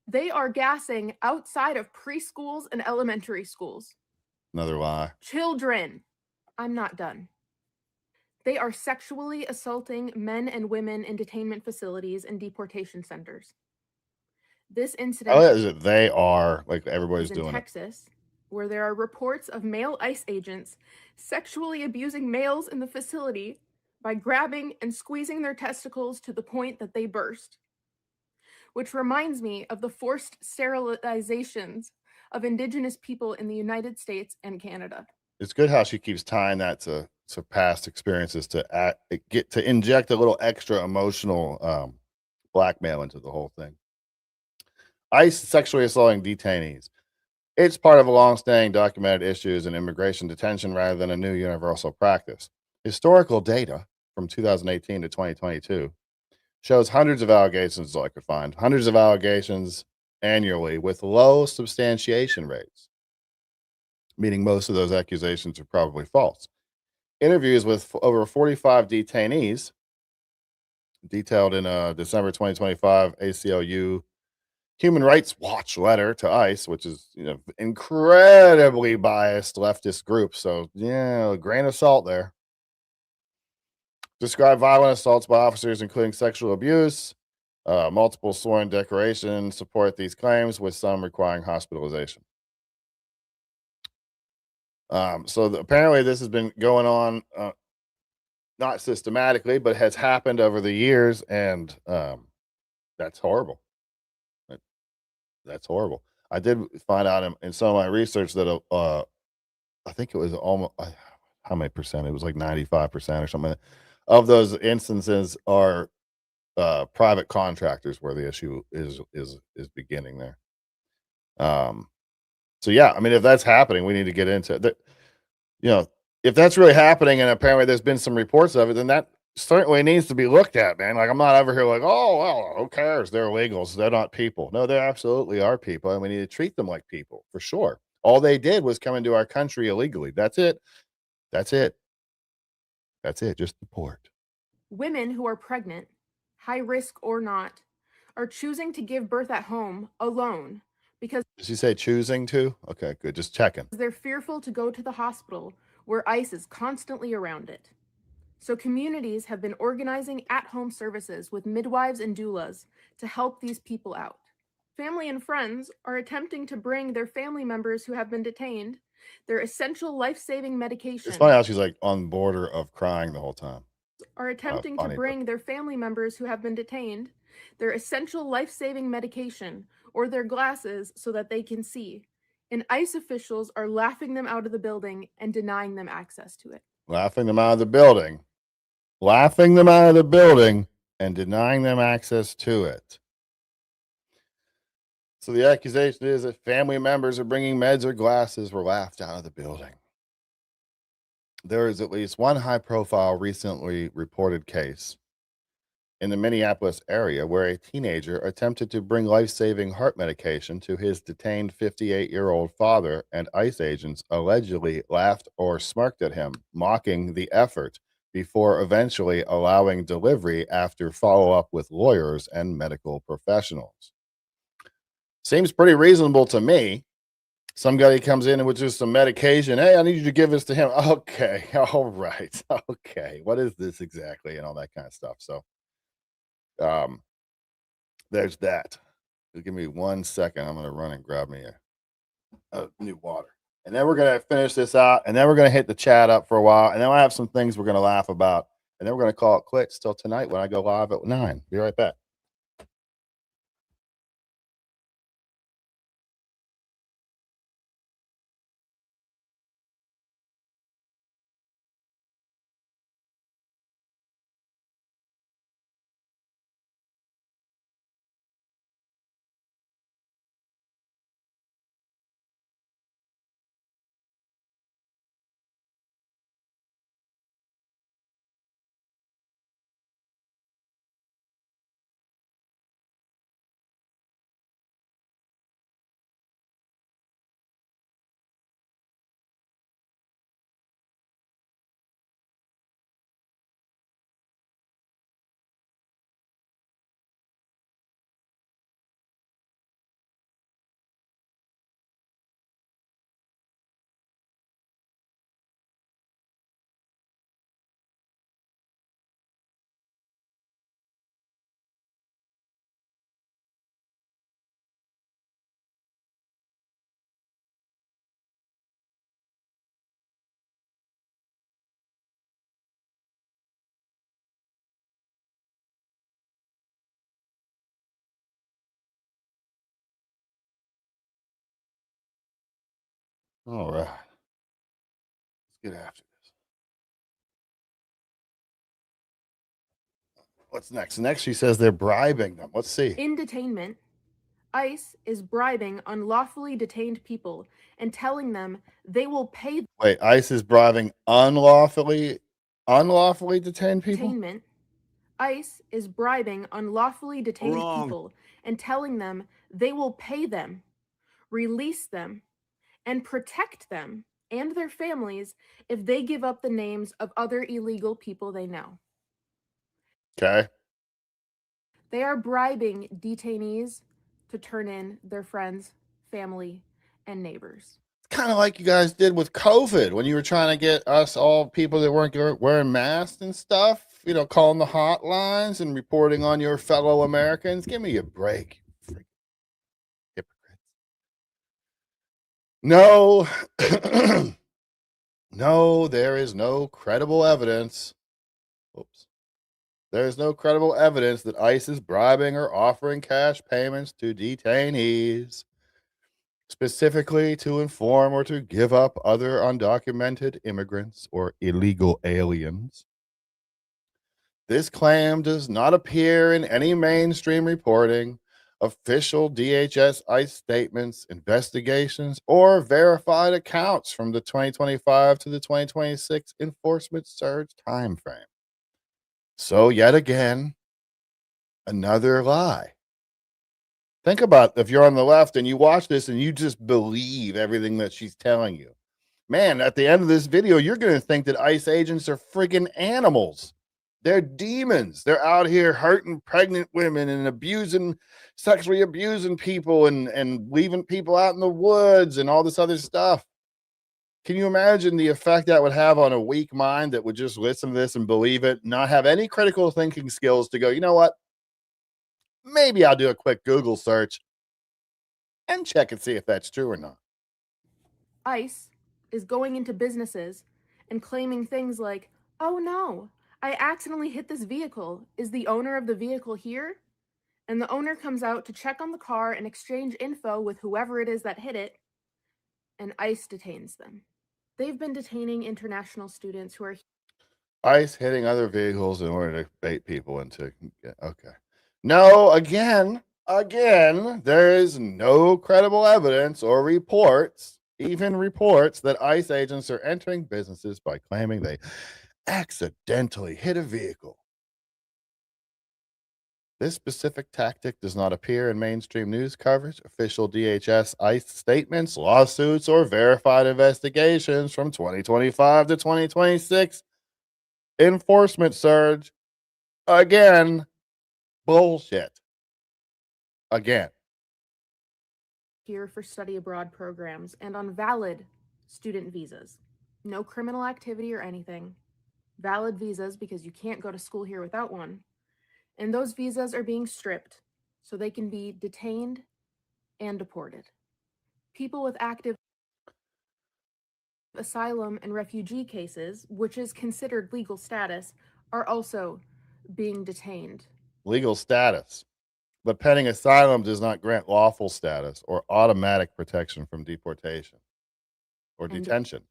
They are gassing outside of preschools and elementary schools. Another lie. Children. I'm not done. They are sexually assaulting men and women in detainment facilities and deportation centers. This incident Is it they are like everybody's in doing Texas, where there are reports of male ICE agents sexually abusing males in the facility by grabbing and squeezing their testicles to the point that they burst. Which reminds me of the forced sterilizations of Indigenous people in the United States and Canada. It's good how she keeps tying that to past experiences to inject a little extra emotional blackmail into the whole thing. ICE sexually assaulting detainees. It's part of a long-standing documented issues in immigration detention rather than a new universal practice. Historical data from 2018 to 2022 shows hundreds of allegations, I could find, hundreds of allegations annually with low substantiation rates, meaning most of those accusations are probably false. Interviews with over 45 detainees, detailed in a December 2025 ACLU Human Rights Watch letter to ICE, which is incredibly biased leftist group. So a grain of salt there. Describe violent assaults by officers, including sexual abuse. Multiple sworn declarations support these claims, with some requiring hospitalization. Apparently this has been going on, not systematically, but has happened over the years, and that's horrible. That's horrible. I did find out in some of my research that I think it was almost how many percent? It was like 95% or something of those instances are private contractors where the issue is beginning there. So yeah, I mean, if that's happening, we need to get into that. If that's really happening, and apparently there's been some reports of it, then that certainly needs to be looked at, man. Like, I'm not over here like, oh, well, who cares? They're illegals. They're not people. No, they absolutely are people, and we need to treat them like people, for sure. All they did was come into our country illegally. That's it. Just deport. Women who are pregnant, high risk or not, are choosing to give birth at home alone because Did she say choosing to? Okay, good. Just checking. they're fearful to go to the hospital where ICE is constantly around it. So communities have been organizing at-home services with midwives and doulas to help these people out. Family and friends are attempting to bring their family members who have been detained their essential life-saving medication. It's funny how she's like on the border of crying the whole time. Are attempting to bring their family members who have been detained their essential life-saving medication or their glasses so that they can see. And ICE officials are laughing them out of the building and denying them access to it. Laughing them out of the building and denying them access to it. So the accusation is that family members are bringing meds or glasses were laughed out of the building. There is at least one high-profile, recently reported case in the Minneapolis area where a teenager attempted to bring life-saving heart medication to his detained 58-year-old father, and ICE agents allegedly laughed or smirked at him, mocking the effort before eventually allowing delivery after follow-up with lawyers and medical professionals. Seems pretty reasonable to me. Somebody comes in with just some medication. Hey, I need you to give this to him. Okay, all right. Okay, what is this exactly? And all that kind of stuff. So there's that. Give me 1 second. I'm going to run and grab me a new water. And then we're going to finish this out. And then we're going to hit the chat up for a while. And then I have some things we're going to laugh about. And then we're going to call it quits till tonight when I go live at 9. Be right back. All right. Let's get after this. What's next? Next, she says they're bribing them. Let's see. In detainment, ICE is bribing unlawfully detained people and telling them they will pay. Wait, ICE is bribing unlawfully detained people? Detainment. ICE is bribing unlawfully detained Wrong. people and telling them they will pay them, release them, and protect them and their families if they give up the names of other illegal people they know. Okay. They are bribing detainees to turn in their friends, family, and neighbors. Kind of like you guys did with COVID when you were trying to get us all people that weren't wearing masks and stuff, you know, calling the hotlines and reporting on your fellow Americans. Give me a break. Freaking hypocrites. No, no, there is no credible evidence. Oops. There is no credible evidence that ICE is bribing or offering cash payments to detainees, specifically to inform or to give up other undocumented immigrants or illegal aliens. This claim does not appear in any mainstream reporting, official DHS ICE statements, investigations, or verified accounts from the 2025 to the 2026 enforcement surge timeframe. So yet again, another lie. Think about if you're on the left and you watch this and you just believe everything that she's telling you. Man, at the end of this video, you're going to think that ICE agents are freaking animals. They're demons. They're out here hurting pregnant women and sexually abusing people and leaving people out in the woods and all this other stuff. Can you imagine the effect that would have on a weak mind that would just listen to this and believe it, not have any critical thinking skills to go, you know what? Maybe I'll do a quick Google search and check and see if that's true or not. ICE is going into businesses and claiming things like, oh no, I accidentally hit this vehicle. Is the owner of the vehicle here? And the owner comes out to check on the car and exchange info with whoever it is that hit it, and ICE detains them. They've been detaining international students who are ICE hitting other vehicles in order to bait people into. Okay. No, again, Again, there is no credible evidence or reports, even reports, that ICE agents are entering businesses by claiming they accidentally hit a vehicle. This specific tactic does not appear in mainstream news coverage, official DHS ICE statements, lawsuits, or verified investigations from 2025 to 2026. Enforcement surge. Again, bullshit. Again. Here for study abroad programs and on valid student visas. No criminal activity or anything. Valid visas because you can't go to school here without one. And those visas are being stripped so they can be detained and deported. People with active asylum and refugee cases, which is considered legal status, are also being detained. Legal status. But pending asylum does not grant lawful status or automatic protection from deportation or detention.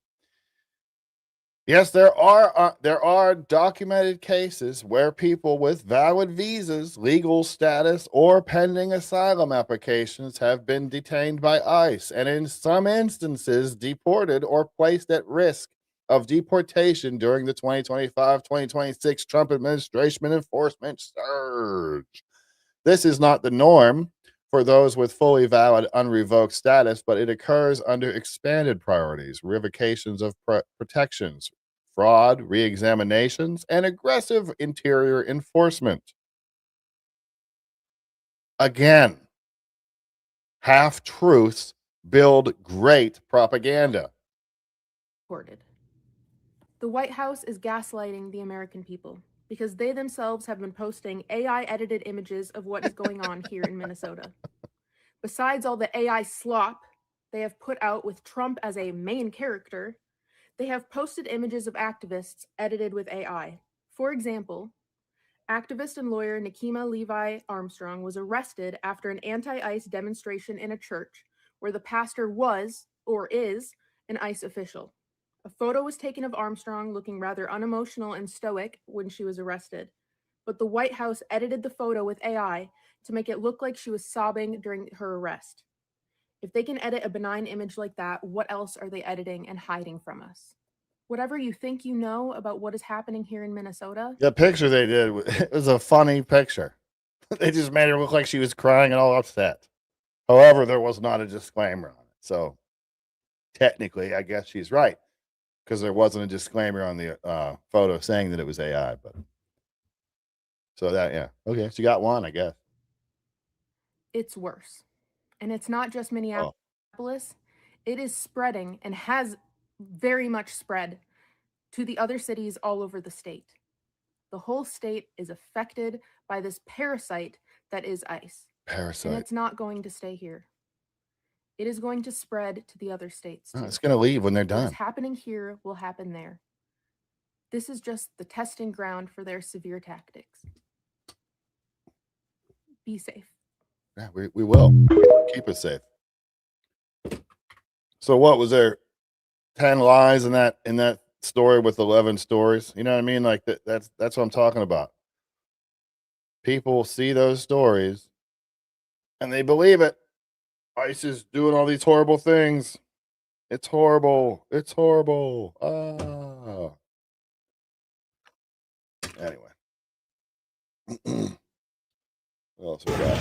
Yes, there are documented cases where people with valid visas, legal status, or pending asylum applications have been detained by ICE, and in some instances deported or placed at risk of deportation during the 2025-2026 Trump administration enforcement surge. This is not the norm for those with fully valid unrevoked status, but it occurs under expanded priorities, revocations of protections, fraud, re-examinations, and aggressive interior enforcement. Again, half-truths build great propaganda. The White House is gaslighting the American people because they themselves have been posting AI-edited images of what is going on here in Minnesota. Besides all the AI slop they have put out with Trump as a main character, they have posted images of activists edited with AI. For example, activist and lawyer Nikema Levi Armstrong was arrested after an anti-ICE demonstration in a church where the pastor was, or is, an ICE official. A photo was taken of Armstrong looking rather unemotional and stoic when she was arrested, but the White House edited the photo with AI to make it look like she was sobbing during her arrest. If they can edit a benign image like that, what else are they editing and hiding from us? Whatever you think you know about what is happening here in Minnesota. The picture they did, it was a funny picture. They just made her look like she was crying and all upset. However, there was not a disclaimer on it. So technically, I guess she's right, because there wasn't a disclaimer on the photo saying that it was AI. But so that, yeah. Okay, she got one, I guess. It's worse. And it's not just Minneapolis. It is spreading and has very much spread to the other cities all over the state. The whole state is affected by this parasite that is ICE. Parasite. And it's not going to stay here. It is going to spread to the other states too. It's going to leave when they're done. What's happening here will happen there. This is just the testing ground for their severe tactics. Be safe. Yeah, we will. Keep us safe. So what was there? 10 lies in that story with 11 stories? You know what I mean? Like that's what I'm talking about. People see those stories and they believe it. ICE is doing all these horrible things. It's horrible. It's horrible. Anyway. What else we got?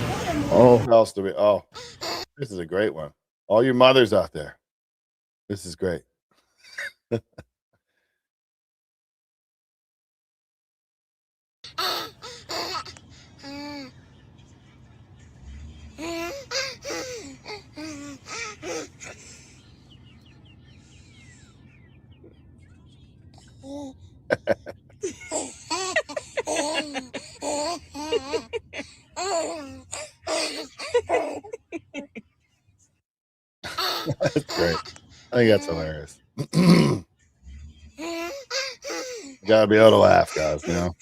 What else do we? Oh, this is a great one. All you mothers out there, this is great. That's great. I think that's hilarious. You gotta be able to laugh, guys, you know?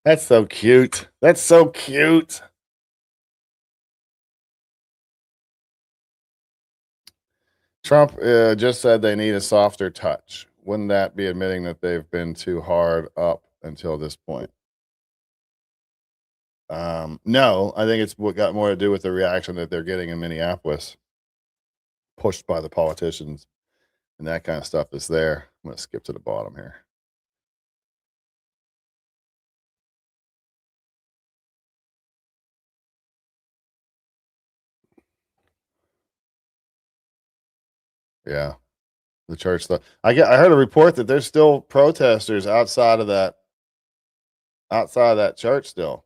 That's so cute. That's so cute. Trump just said they need a softer touch. Wouldn't that be admitting that they've been too hard up until this point? No, I think it's what got more to do with the reaction that they're getting in Minneapolis, pushed by the politicians and that kind of stuff is there. I'm going to skip to the bottom here. Yeah, the church stuff. I heard a report that there's still protesters outside of that church still.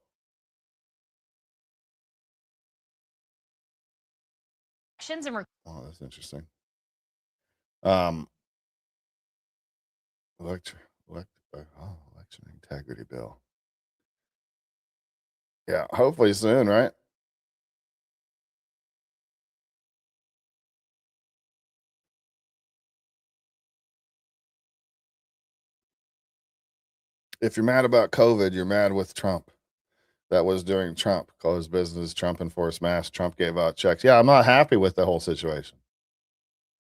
Oh, that's interesting. Election integrity bill. Yeah, hopefully soon, right? If you're mad about COVID, you're mad with Trump. That was during Trump. Closed business, Trump enforced masks, Trump gave out checks. Yeah, I'm not happy with the whole situation.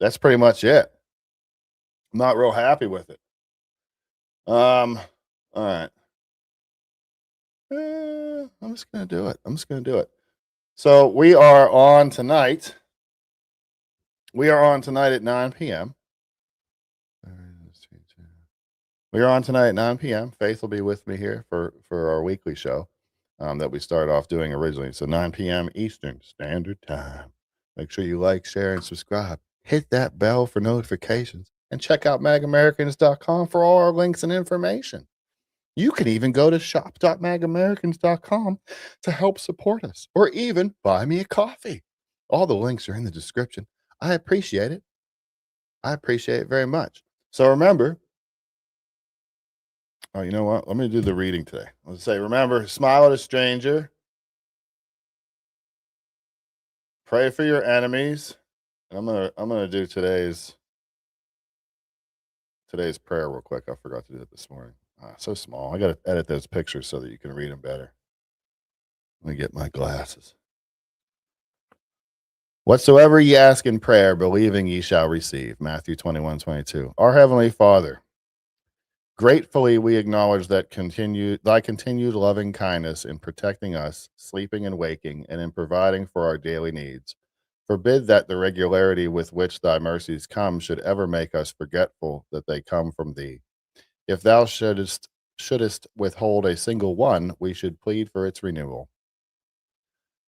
That's pretty much it. I'm not real happy with it. All right. I'm just gonna do it. So we are on tonight. We are on tonight at 9 p.m. We are on tonight at 9 p.m. Faith will be with me here for our weekly show that we started off doing originally. So 9 p.m. Eastern Standard Time. Make sure you like, share, and subscribe. Hit that bell for notifications. And check out magamericans.com for all our links and information. You can even go to shop.magamericans.com to help support us or even buy me a coffee. All the links are in the description. I appreciate it. I appreciate it very much. So remember, oh, you know what? Let me do the reading today. Let's say, remember, smile at a stranger. Pray for your enemies. And I'm gonna do today's prayer real quick. I forgot to do it this morning. So small. I gotta edit those pictures so that you can read them better. Let me get my glasses. Whatsoever ye ask in prayer, believing ye shall receive. Matthew 21:22. Our Heavenly Father, gratefully we acknowledge that thy continued loving kindness in protecting us, sleeping and waking, and in providing for our daily needs. Forbid that the regularity with which thy mercies come should ever make us forgetful that they come from thee. If thou shouldest withhold a single one, we should plead for its renewal.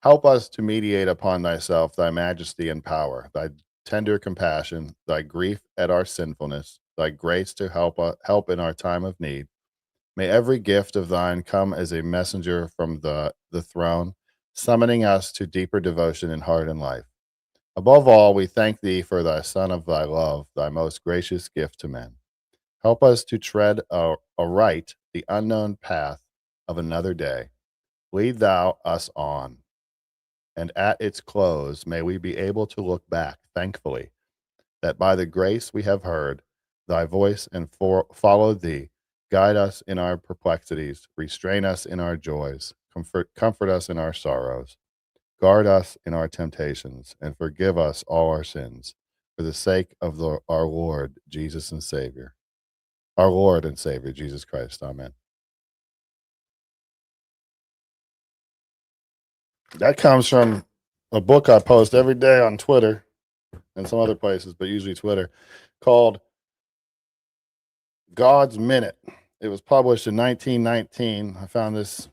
Help us to mediate upon thyself thy majesty and power, thy tender compassion, thy grief at our sinfulness, thy grace to help in our time of need. May every gift of thine come as a messenger from the throne, summoning us to deeper devotion in heart and life. Above all, we thank thee for thy Son of thy love, thy most gracious gift to men. Help us to tread aright the unknown path of another day. Lead thou us on, and at its close may we be able to look back thankfully that by the grace we have heard thy voice and followed thee, guide us in our perplexities, restrain us in our joys, comfort us in our sorrows, guard us in our temptations, and forgive us all our sins for the sake of our Lord Jesus and Savior. Our Lord and Savior, Jesus Christ. Amen. That comes from a book I post every day on Twitter and some other places, but usually Twitter, called God's Minute. It was published in 1919. I found this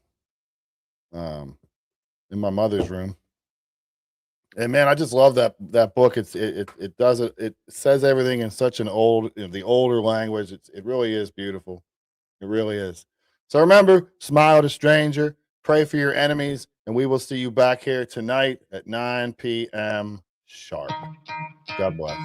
in my mother's room. And man, I just love that book. It says everything in such an the older language. It really is beautiful. It really is. So remember, smile at a stranger, pray for your enemies, and we will see you back here tonight at 9 p.m. sharp. God bless.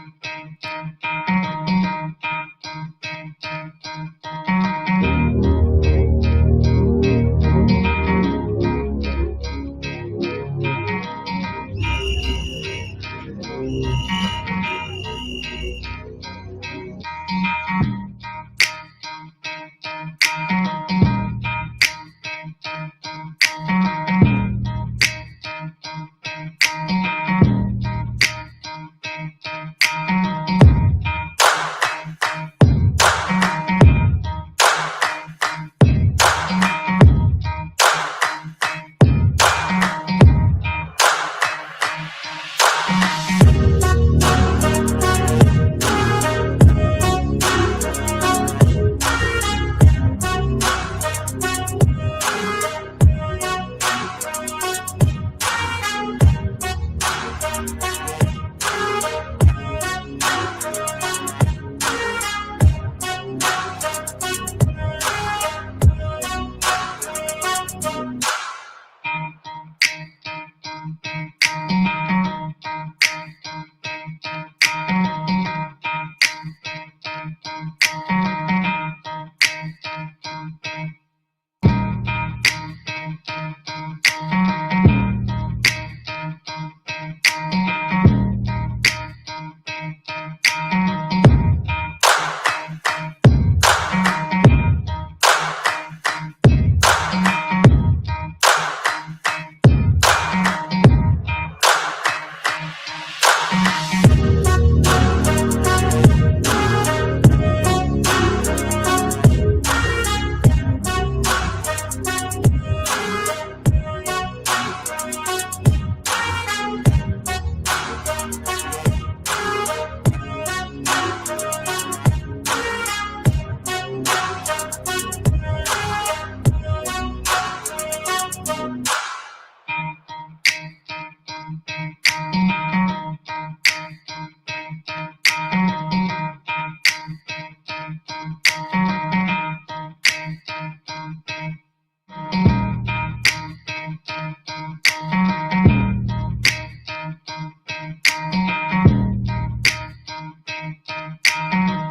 you.